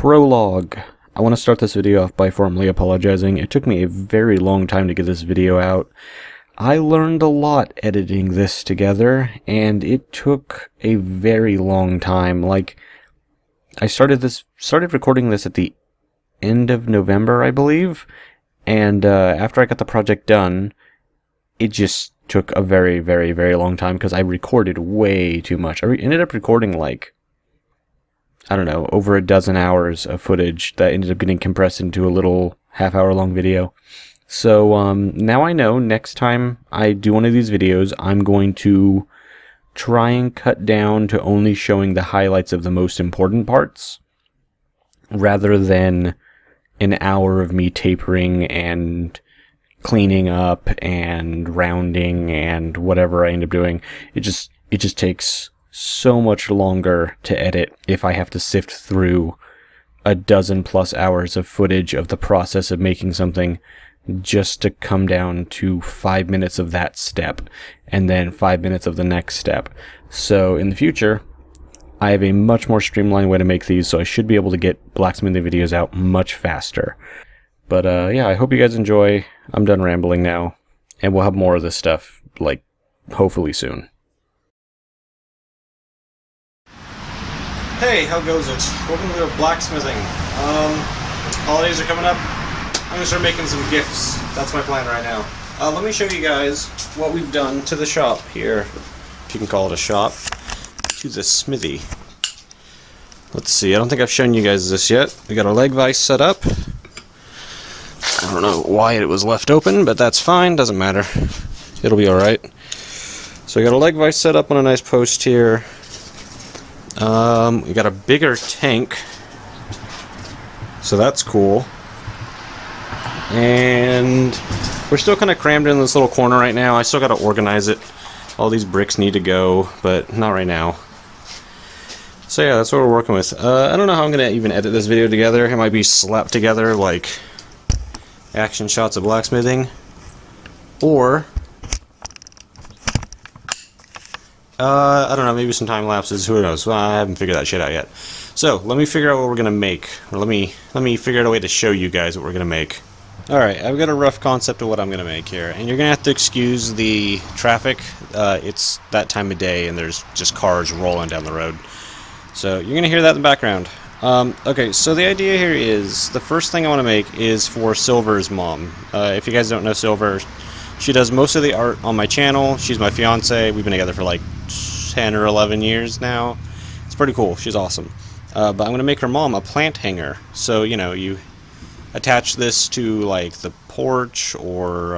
Prologue. I want to start this video off by formally apologizing. It took me a very long time to get this video out. I learned a lot editing this together, and it took a very long time. Like, I started recording this at the end of November, I believe, and after I got the project done, it just took a very, very, very long time because I recorded way too much. I ended up recording like, I don't know, over a dozen hours of footage that ended up getting compressed into a little half-hour long video. So now I know next time I do one of these videos, I'm going to try and cut down to only showing the highlights of the most important parts, rather than an hour of me tapering and cleaning up and rounding and whatever I end up doing. It just takes so much longer to edit if I have to sift through a dozen plus hours of footage of the process of making something just to come down to 5 minutes of that step and then 5 minutes of the next step. So in the future, I have a much more streamlined way to make these, so I should be able to get blacksmithing videos out much faster. But yeah, I hope you guys enjoy. I'm done rambling now, and we'll have more of this stuff, like, hopefully soon. Hey, how goes it? Welcome to blacksmithing. Holidays are coming up. I'm gonna start making some gifts. That's my plan right now. Let me show you guys what we've done to the shop here, if you can call it a shop, to the smithy. Let's see, I don't think I've shown you guys this yet. We got our leg vise set up. I don't know why it was left open, but that's fine, doesn't matter. It'll be alright. So we got a leg vise set up on a nice post here. We got a bigger tank, so that's cool. And we're still kind of crammed in this little corner right now. I still got to organize it. All these bricks need to go, but not right now. So yeah, that's what we're working with. I don't know how I'm going to even edit this video together. It might be slapped together like action shots of blacksmithing, or I don't know, maybe some time lapses, who knows. Well, I haven't figured that shit out yet. So let me figure out what we're gonna make, or let me figure out a way to show you guys what we're gonna make. Alright, I've got a rough concept of what I'm gonna make here, and you're gonna have to excuse the traffic. It's that time of day and there's just cars rolling down the road, so you're gonna hear that in the background. Okay, so the idea here is, the first thing I want to make is for Silver's mom. If you guys don't know Silver, she does most of the art on my channel. She's my fiance. We've been together for like 10 or 11 years now. It's pretty cool. She's awesome. But I'm going to make her mom a plant hanger. So, you know, you attach this to like the porch or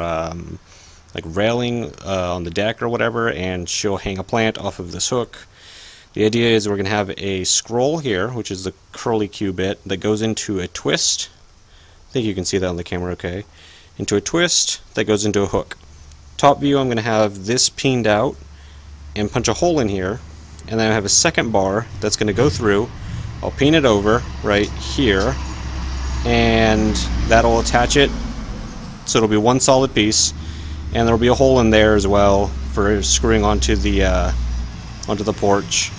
like railing on the deck or whatever, and she'll hang a plant off of this hook. The idea is we're going to have a scroll here, which is the curly Q bit, that goes into a twist. I think you can see that on the camera okay. Into a twist that goes into a hook. Top view, I'm going to have this peened out and punch a hole in here, and then I have a second bar that's going to go through. I'll peen it over right here, and that'll attach it, so it'll be one solid piece, and there'll be a hole in there as well for screwing onto the porch.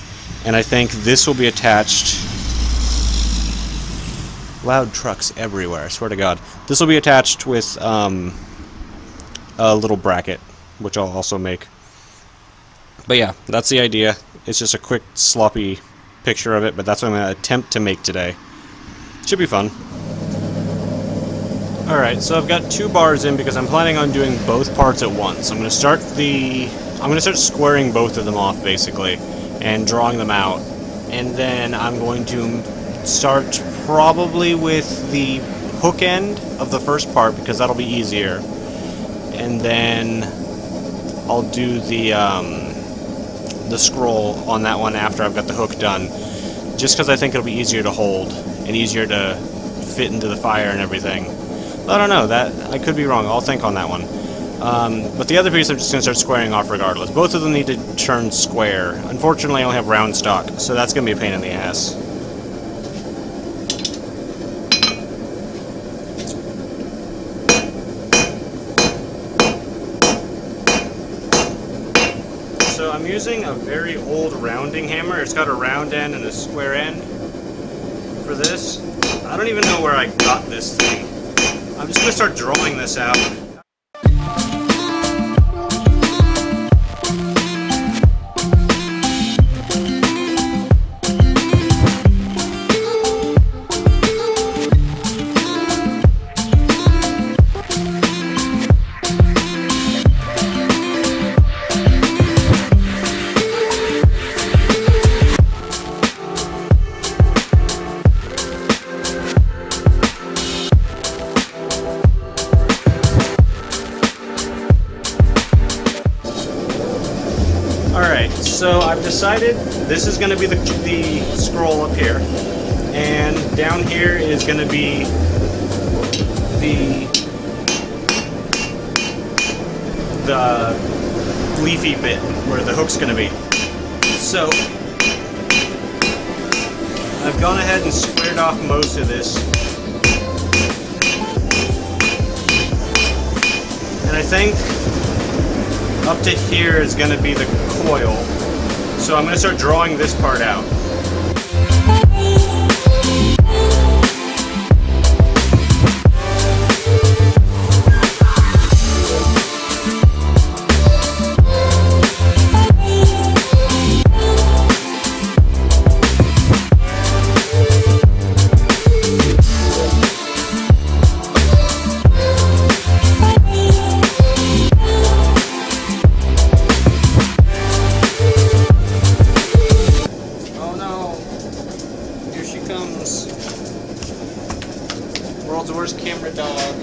And I think this will be attached. Loud trucks everywhere, I swear to God. This will be attached with a little bracket, which I'll also make. But yeah, that's the idea. It's just a quick, sloppy picture of it, but that's what I'm going to attempt to make today. Should be fun. Alright, so I've got 2 bars in because I'm planning on doing both parts at once. I'm going to start squaring both of them off, basically, and drawing them out. And then I'm going to start probably with the hook end of the first part, because that'll be easier. And then I'll do the scroll on that one after I've got the hook done, just because I think it'll be easier to hold and easier to fit into the fire and everything. I don't know, that I could be wrong. I'll think on that one. But the other piece I'm just going to start squaring off regardless. Both of them need to turn square. Unfortunately, I only have round stock, so that's going to be a pain in the ass. So I'm using a very old rounding hammer. It's got a round end and a square end. for this, I don't even know where I got this thing. I'm just going to start drawing this out. Alright, so I've decided this is going to be the scroll up here, and down here is going to be the leafy bit where the hook's going to be. So I've gone ahead and squared off most of this, and I think up to here is going to be the coil, so I'm going to start drawing this part out. World's worst camera dog.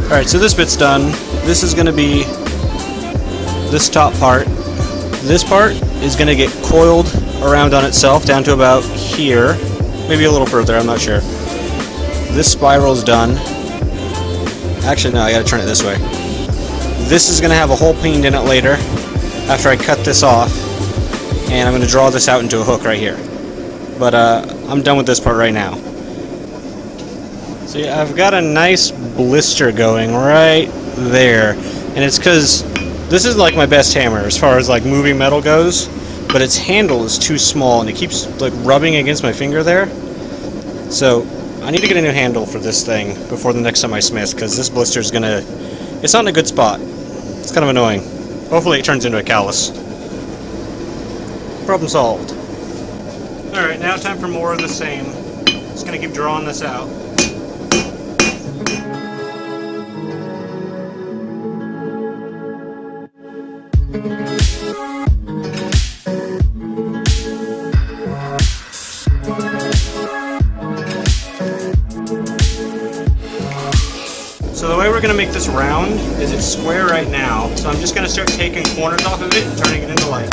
Alright, so this bit's done. This is going to be this top part. This part is going to get coiled around on itself down to about here. Maybe a little further, I'm not sure. This spiral's done. Actually, no, I gotta turn it this way. This is going to have a hole peened in it later after I cut this off. And I'm going to draw this out into a hook right here. But I'm done with this part right now. See, I've got a nice blister going right there, and it's because this is like my best hammer as far as like moving metal goes, but its handle is too small and it keeps like rubbing against my finger there. So I need to get a new handle for this thing before the next time I smith, because this blister is gonna, it's not in a good spot. It's kind of annoying. Hopefully it turns into a callus. Problem solved. Alright, now time for more of the same. Just gonna keep drawing this out. So the way we're going to make this round is it's square right now, so I'm just going to start taking corners off of it and turning it into like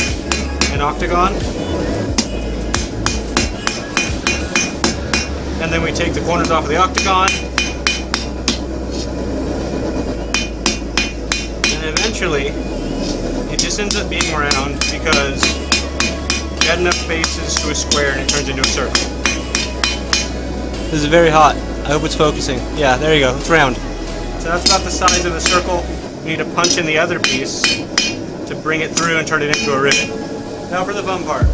an octagon. And then we take the corners off of the octagon, and eventually it just ends up being round because you add enough faces to a square and it turns into a circle. This is very hot. I hope it's focusing. Yeah, there you go. It's round. So that's about the size of the circle. We need to punch in the other piece to bring it through and turn it into a rivet. Now for the fun part.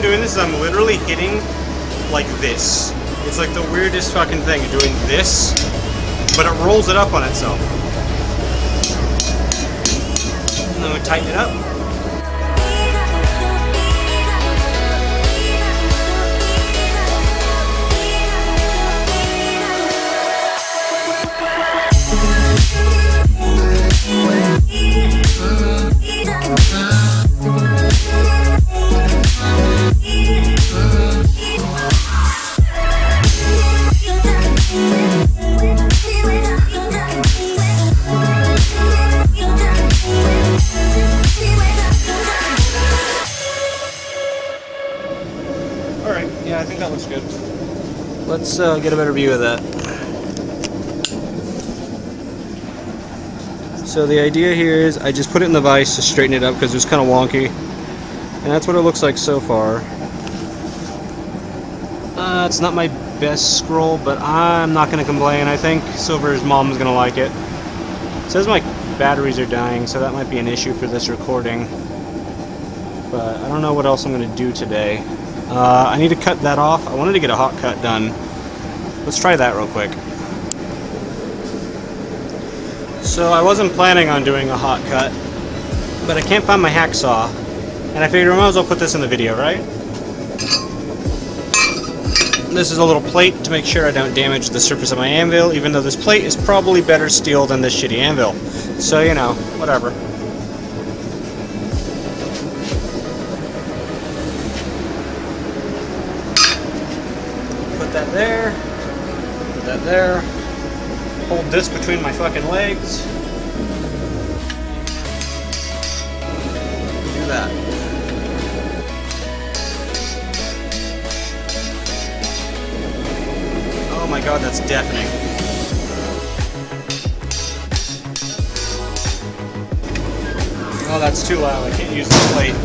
doing this is I'm literally hitting like this. It's like the weirdest fucking thing, doing this, but it rolls it up on itself. And then we tighten it up. Alright, yeah, I think that looks good. Let's get a better view of that. So the idea here is I just put it in the vise to straighten it up because it was kind of wonky. And that's what it looks like so far. It's not my best scroll, but I'm not going to complain. I think Silver's mom's going to like it. It says my batteries are dying, so that might be an issue for this recording. But I don't know what else I'm going to do today. I need to cut that off. I wanted to get a hot cut done. Let's try that real quick. So I wasn't planning on doing a hot cut, but I can't find my hacksaw. And I figured I might as well put this in the video, right? This is a little plate to make sure I don't damage the surface of my anvil, even though this plate is probably better steel than this shitty anvil. So, you know, whatever. Put that there. Put that there. Hold this between my fucking legs. Do that. Oh my god, that's deafening. Oh, that's too loud. I can't use the plate.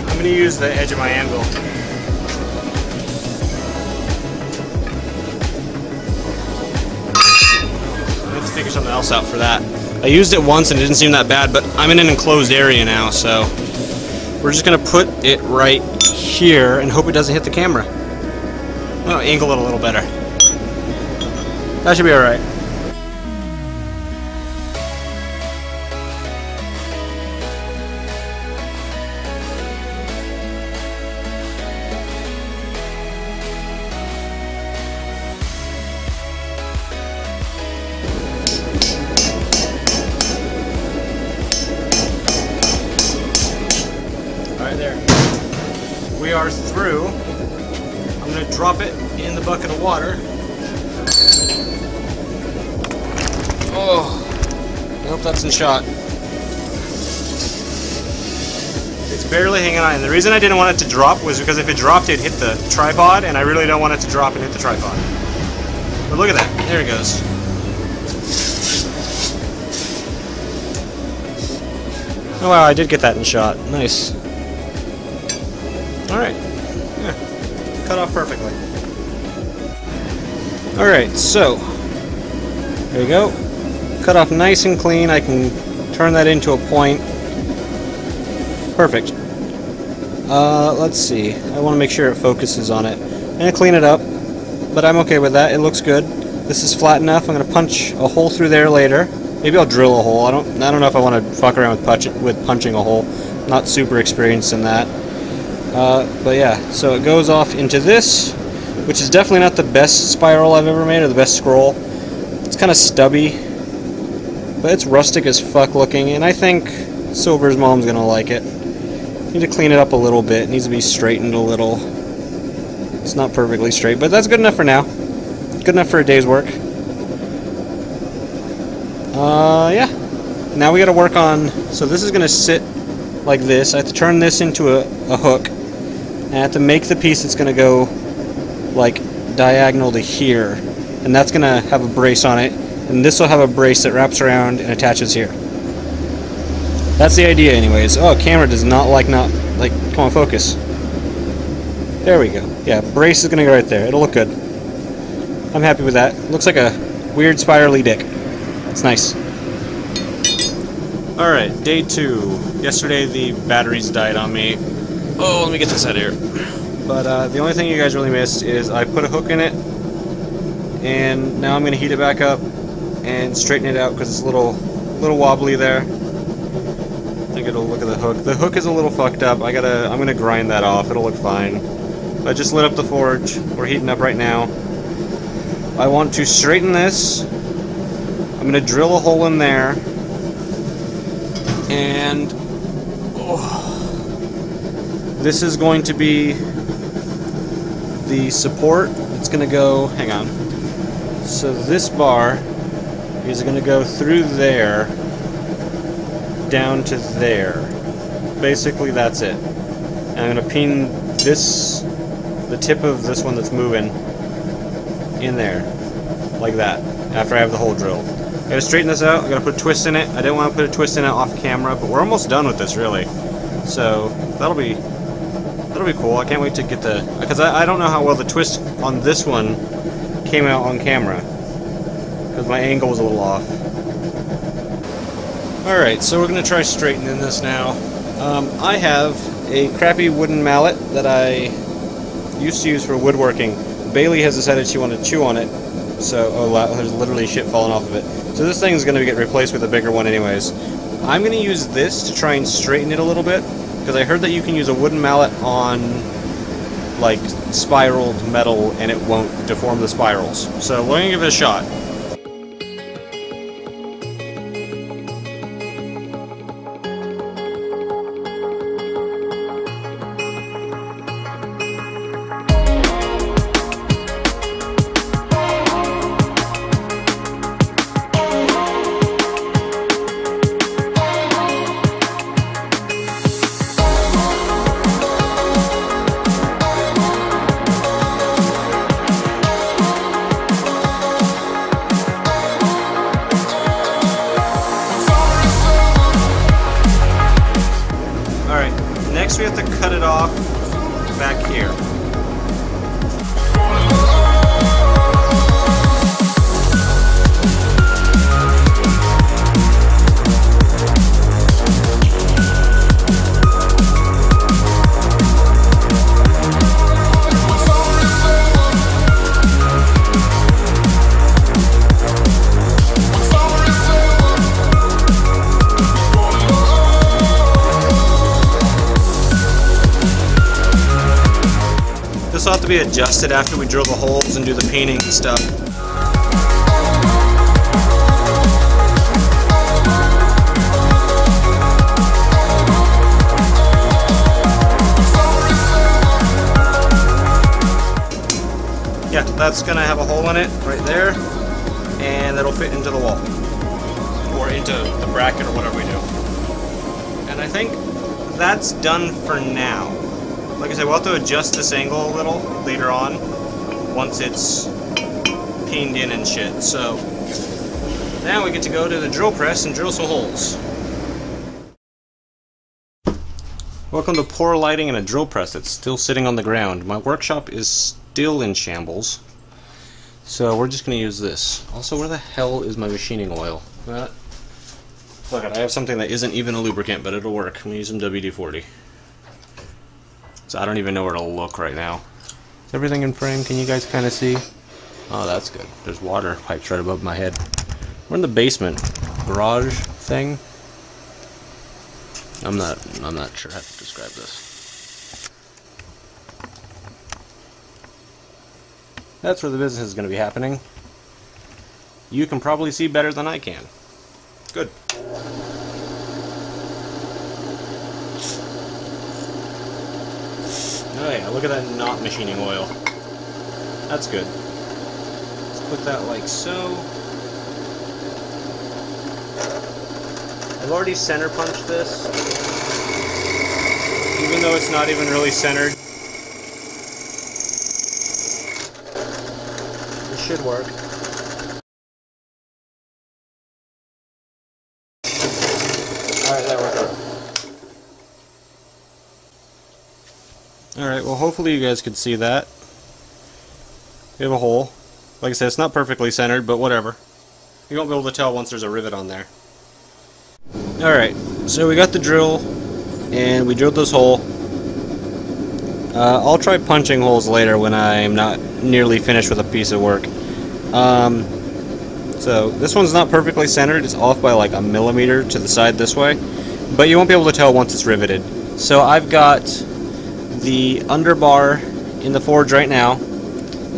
I'm going to use the edge of my anvil. Let's figure something else out for that. I used it once and it didn't seem that bad, but I'm in an enclosed area now, so we're just going to put it right here and hope it doesn't hit the camera. Oh, angle it a little better. That should be alright. Alright, there. We are through. I'm going to drop it in the bucket of water. Oh, I hope that's in shot. It's barely hanging on, and the reason I didn't want it to drop was because if it dropped, it'd hit the tripod, and I really don't want it to drop and hit the tripod. But look at that, there it goes. Oh wow, I did get that in shot. Nice. Alright. Yeah. Cut off perfectly. Alright, so there you go. Cut off nice and clean. I can turn that into a point. Perfect. Let's see. I want to make sure it focuses on it. I'm going to clean it up, but I'm okay with that. It looks good. This is flat enough. I'm going to punch a hole through there later. Maybe I'll drill a hole. I don't know if I want to fuck around with punching a hole. Not super experienced in that. But yeah, so it goes off into this, which is definitely not the best spiral I've ever made, or the best scroll. It's kind of stubby, but it's rustic as fuck looking, and I think Silver's mom's gonna like it. Need to clean it up a little bit. It needs to be straightened a little. It's not perfectly straight, but that's good enough for now. Good enough for a day's work. Yeah. Now we gotta work on, so this is gonna sit like this. I have to turn this into a hook, and I have to make the piece that's gonna go like diagonal to here, and that's gonna have a brace on it, and this will have a brace that wraps around and attaches here. That's the idea anyways. Oh, camera does not like, come on, focus. There we go. Yeah, brace is gonna go right there. It'll look good. I'm happy with that. Looks like a weird spirally dick. It's nice. Alright, day 2. Yesterday the batteries died on me. Oh, let me get this out of here. But the only thing you guys really missed is I put a hook in it, and now I'm going to heat it back up and straighten it out because it's a little wobbly there. I gotta look at the hook. The hook is a little fucked up. I'm gonna grind that off. It'll look fine. I just lit up the forge. We're heating up right now. I want to straighten this. I'm gonna drill a hole in there, and this is going to be the support. It's gonna go. Hang on. So this bar is gonna go through there, down to there. Basically, that's it. And I'm gonna pin this, the tip of this one that's moving, in there, like that. After I have the hole drilled, I gotta straighten this out. I gotta put a twist in it. I didn't want to put a twist in it off camera, but we're almost done with this, really. So that'll be cool. I can't wait to get the, because I don't know how well the twist on this one came out on camera, because my angle was a little off. Alright, so we're going to try straightening this now. I have a crappy wooden mallet that I used to use for woodworking. Bailey has decided she wanted to chew on it, so there's literally shit falling off of it. So this thing is going to get replaced with a bigger one anyways. I'm going to use this to try and straighten it a little bit, because I heard that you can use a wooden mallet on like spiraled metal and it won't deform the spirals. So we're going to give it a shot. Next we have to cut it off back here. This will have to be adjusted after we drill the holes and do the painting and stuff. Yeah, that's gonna have a hole in it right there, and that'll fit into the wall. Or into the bracket or whatever we do. And I think that's done for now. Like I said, we'll have to adjust this angle a little later on, once it's peened in and shit. So, now we get to go to the drill press and drill some holes. Welcome to poor lighting and a drill press that's still sitting on the ground. My workshop is still in shambles, so we're just going to use this. Also, where the hell is my machining oil? Look, I have something that isn't even a lubricant, but it'll work. I'm going to use some WD-40. So I don't even know where to look right now. Is everything in frame? Can you guys kind of see? Oh, that's good. There's water pipes right above my head. We're in the basement. Garage thing. I'm not sure how to describe this. That's where the business is going to be happening. You can probably see better than I can. Good. Oh yeah, look at that not machining oil. That's good. Let's put that like so. I've already center punched this, even though it's not even really centered. It should work. Alright, that worked out. Alright, well hopefully you guys could see that. We have a hole. Like I said, it's not perfectly centered, but whatever. You won't be able to tell once there's a rivet on there. Alright, so we got the drill, and we drilled this hole. I'll try punching holes later when I'm not nearly finished with a piece of work. So this one's not perfectly centered, it's off by like a millimeter to the side this way, but you won't be able to tell once it's riveted. So I've got the underbar in the forge right now,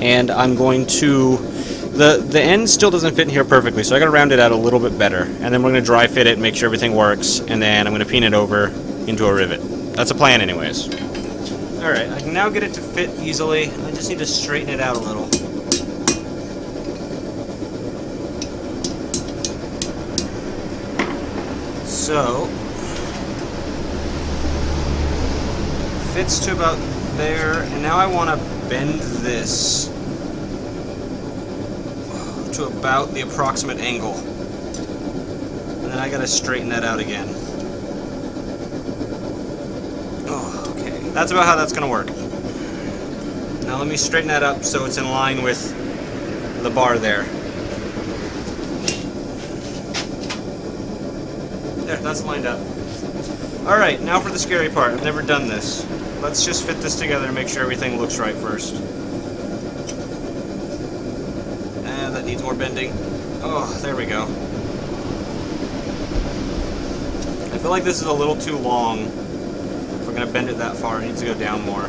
and I'm going to, the end still doesn't fit in here perfectly, so I gotta round it out a little bit better, and then we're gonna dry fit it, make sure everything works, and then I'm gonna pin it over into a rivet. That's a plan anyways. Alright, I can now get it to fit easily. I just need to straighten it out a little. So, fits to about there, and now I want to bend this to about the approximate angle. And then I gotta straighten that out again. Oh, okay. That's about how that's gonna work. Now let me straighten that up so it's in line with the bar there. There, that's lined up. Alright, now for the scary part. I've never done this. Let's just fit this together and make sure everything looks right first. And that needs more bending. Oh, there we go. I feel like this is a little too long. If we're going to bend it that far, it needs to go down more.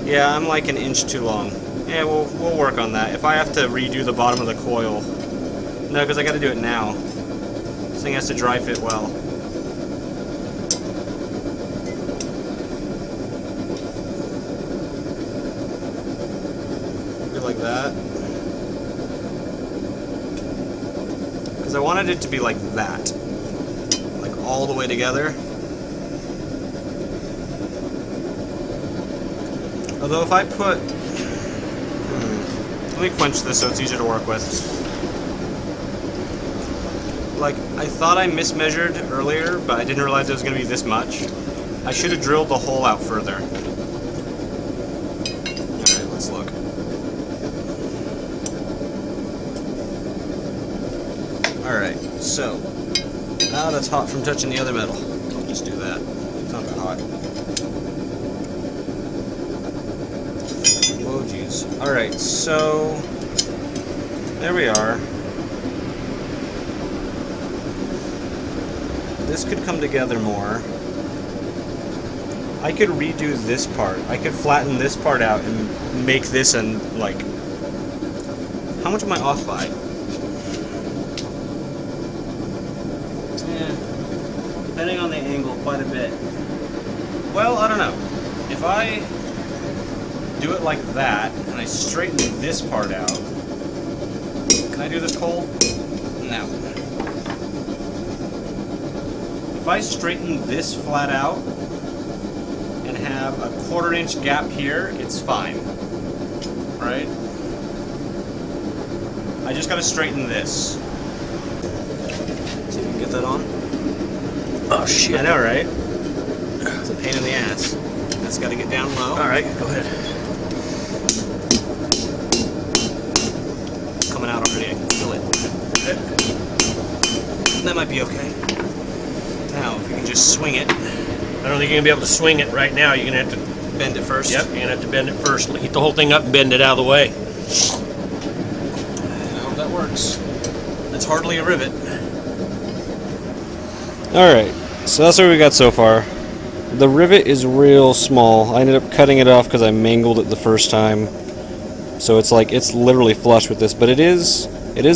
Yeah, I'm like an inch too long. Yeah, we'll work on that. If I have to redo the bottom of the coil... No, because I got to do it now. This thing has to dry fit well. Maybe like that. Because I wanted it to be like that. Like all the way together. Although if I put... Let me quench this so it's easier to work with. Like, I thought I mismeasured earlier, but I didn't realize it was going to be this much. I should have drilled the hole out further. Alright, let's look. Alright, so, now that's hot from touching the other metal. I'll just do that. It's not that hot. Oh, jeez. Alright, so, there we are. This could come together more. I could redo this part. I could flatten this part out and make this and like... How much am I off by? Depending on the angle, quite a bit. Well, I don't know. If I do it like that, and I straighten this part out... Can I do this cold? No. If I straighten this flat out and have a 1/4 inch gap here, it's fine, right? I just gotta straighten this. See if we can get that on. Oh shit. I know, right? It's a pain in the ass. That's gotta get down low. Alright, go ahead. It's coming out already, I can feel it. That might be okay. Now, if you can just swing it. I don't think you're going to be able to swing it right now. You're going to have to bend it first. Yep, you're going to have to bend it first. Heat the whole thing up and bend it out of the way. I hope that works. That's hardly a rivet. Alright, so that's what we got so far. The rivet is real small. I ended up cutting it off because I mangled it the first time. So it's like, it's literally flush with this. But it is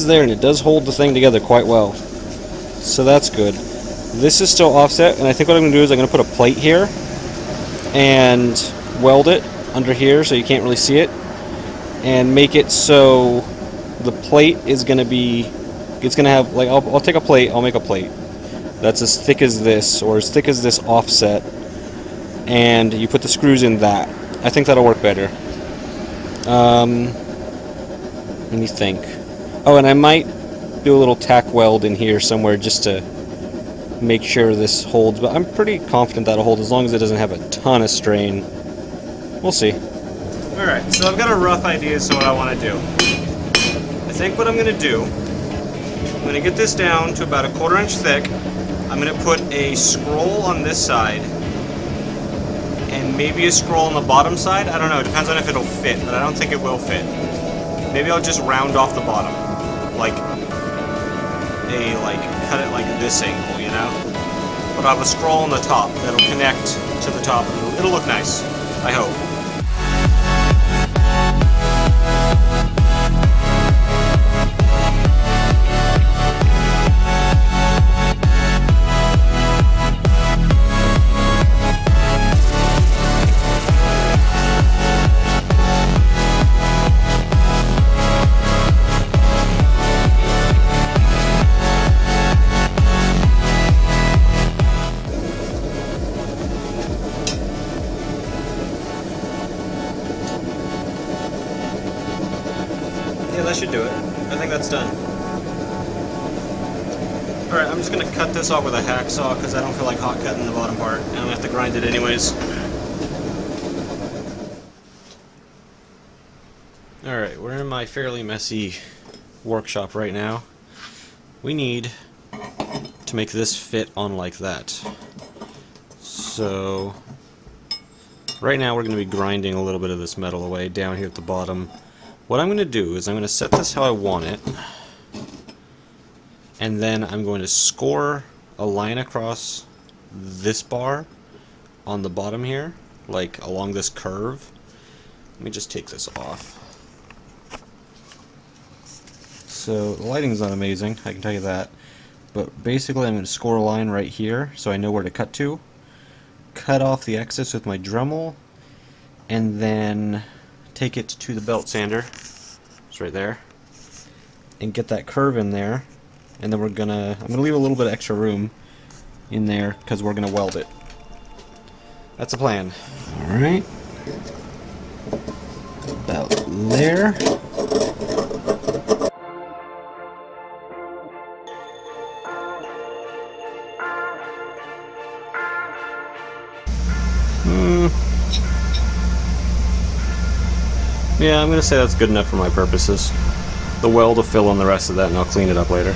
there, and it does hold the thing together quite well. So that's good. This is still offset, and I think what I'm going to do is I'm going to put a plate here and weld it under here so you can't really see it, and make it so the plate is going to be, it's going to have, like, I'll take a plate, I'll make a plate that's as thick as this, or as thick as this offset, and you put the screws in that. I think that'll work better. Let me think. Oh, and I might do a little tack weld in here somewhere just to make sure this holds, but I'm pretty confident that'll hold as long as it doesn't have a ton of strain. We'll see. Alright, so I've got a rough idea as to what I want to do. I think what I'm going to do, I'm going to get this down to about a 1/4 inch thick. I'm going to put a scroll on this side and maybe a scroll on the bottom side. I don't know, it depends on if it'll fit, but I don't think it will fit. Maybe I'll just round off the bottom. Like, cut it like this angle, you know? But I'll have a scroll on the top that'll connect to the top. It'll look nice, I hope. Yeah, that should do it. I think that's done. Alright, I'm just going to cut this off with a hacksaw because I don't feel like hot cutting the bottom part. And I'm going to have to grind it anyways. Alright, we're in my fairly messy workshop right now. We need to make this fit on like that. So, right now we're going to be grinding a little bit of this metal away down here at the bottom. What I'm going to do is I'm going to set this how I want it, and then I'm going to score a line across this bar on the bottom here, like along this curve. Let me just take this off. So the lighting's not amazing, I can tell you that, but basically I'm going to score a line right here so I know where to cut to, cut off the excess with my Dremel, and then take it to the belt sander, it's right there, and get that curve in there, and then I'm gonna leave a little bit of extra room in there because we're gonna weld it. That's the plan. Alright, about there. Yeah, I'm going to say that's good enough for my purposes. The weld will fill in the rest of that and I'll clean it up later.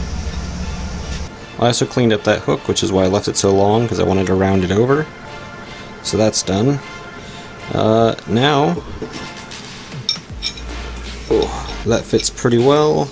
I also cleaned up that hook, which is why I left it so long, because I wanted to round it over. So that's done. Now, oh, that fits pretty well.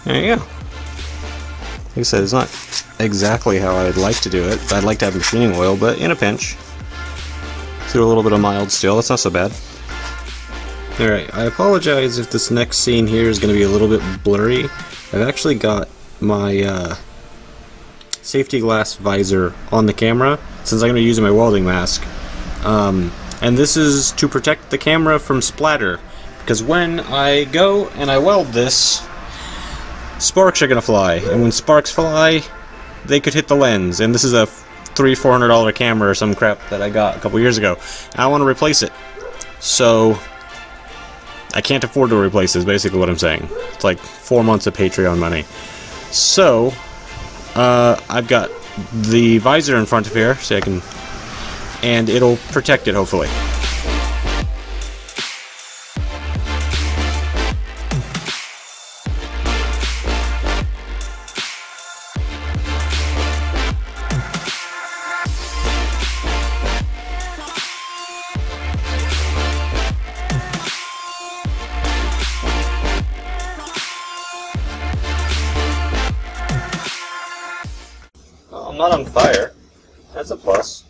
There you go. Like I said, it's not exactly how I'd like to do it. I'd like to have machining oil, but in a pinch. Through a little bit of mild steel, that's not so bad. Alright, I apologize if this next scene here is going to be a little bit blurry. I've actually got my safety glass visor on the camera, since I'm going to be using my welding mask. And this is to protect the camera from splatter, because when I go and I weld this, sparks are gonna fly, and when sparks fly, they could hit the lens. And this is a $300-400 camera or some crap that I got a couple years ago. I want to replace it, so I can't afford to replace it, is basically what I'm saying. It's like 4 months of Patreon money. So I've got the visor in front of here, so I can, and it'll protect it hopefully. I'm not on fire. That's a plus.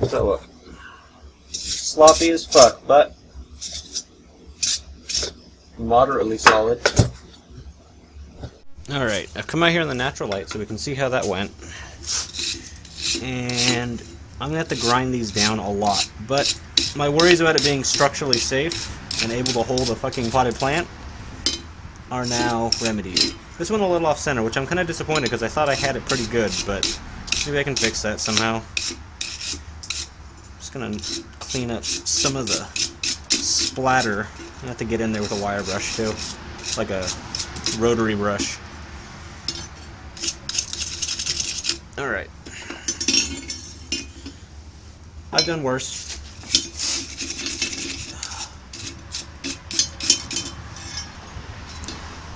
So look. Sloppy as fuck, but moderately solid. Alright, I've come out here in the natural light so we can see how that went. And I'm going to have to grind these down a lot. But my worries about it being structurally safe and able to hold a fucking potted plant are now remedied. This one a little off center, which I'm kind of disappointed because I thought I had it pretty good, but maybe I can fix that somehow. Just gonna clean up some of the splatter. I have to get in there with a wire brush too, like a rotary brush. Alright. I've done worse.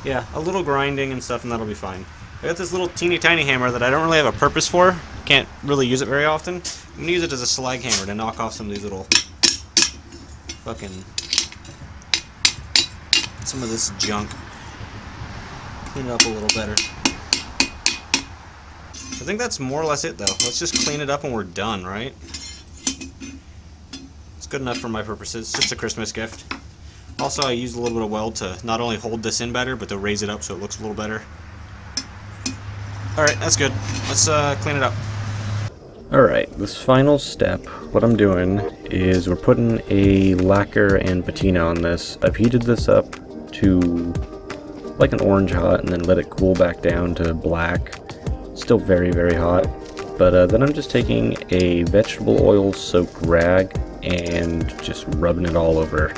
Yeah, a little grinding and stuff and that'll be fine. I got this little teeny tiny hammer that I don't really have a purpose for. Can't really use it very often. I'm going to use it as a slag hammer to knock off some of these little fucking... some of this junk. Clean it up a little better. I think that's more or less it though. Let's just clean it up and we're done, right? It's good enough for my purposes. It's just a Christmas gift. Also, I used a little bit of weld to not only hold this in better, but to raise it up so it looks a little better. Alright, that's good. Let's clean it up. Alright, this final step, what I'm doing is we're putting a lacquer and patina on this. I've heated this up to like an orange hot and then let it cool back down to black. Still very, very hot. But then I'm just taking a vegetable oil soaked rag and just rubbing it all over.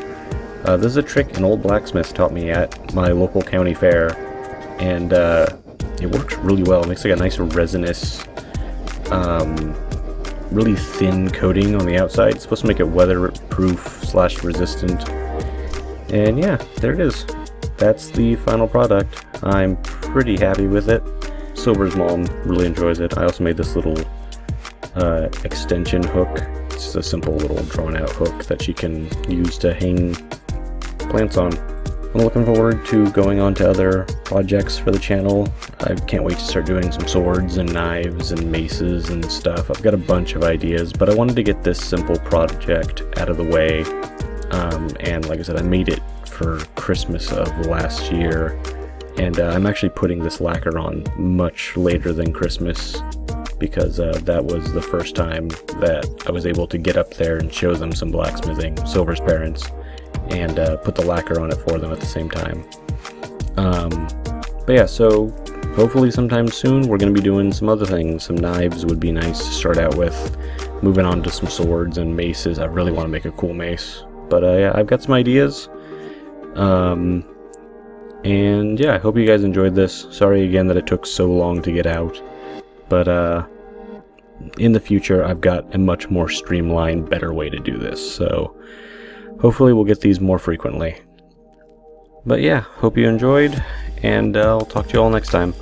This is a trick an old blacksmith taught me at my local county fair, and it works really well. It makes like a nice resinous, really thin coating on the outside. It's supposed to make it weatherproof / resistant. And yeah, there it is. That's the final product. I'm pretty happy with it. Silver's mom really enjoys it. I also made this little extension hook. It's just a simple little drawn out hook that she can use to hang plants on. I'm looking forward to going on to other projects for the channel. I can't wait to start doing some swords and knives and maces and stuff. I've got a bunch of ideas, but I wanted to get this simple project out of the way. And like I said, I made it for Christmas of last year, and I'm actually putting this lacquer on much later than Christmas because that was the first time that I was able to get up there and show them some blacksmithing, Silver's parents, and put the lacquer on it for them at the same time. But yeah, so hopefully sometime soon we're going to be doing some other things. Some knives would be nice to start out with. Moving on to some swords and maces. I really want to make a cool mace. But I've got some ideas. And yeah, I hope you guys enjoyed this. Sorry again that it took so long to get out. But in the future I've got a much more streamlined, better way to do this. So hopefully we'll get these more frequently. But yeah, hope you enjoyed, and I'll talk to you all next time.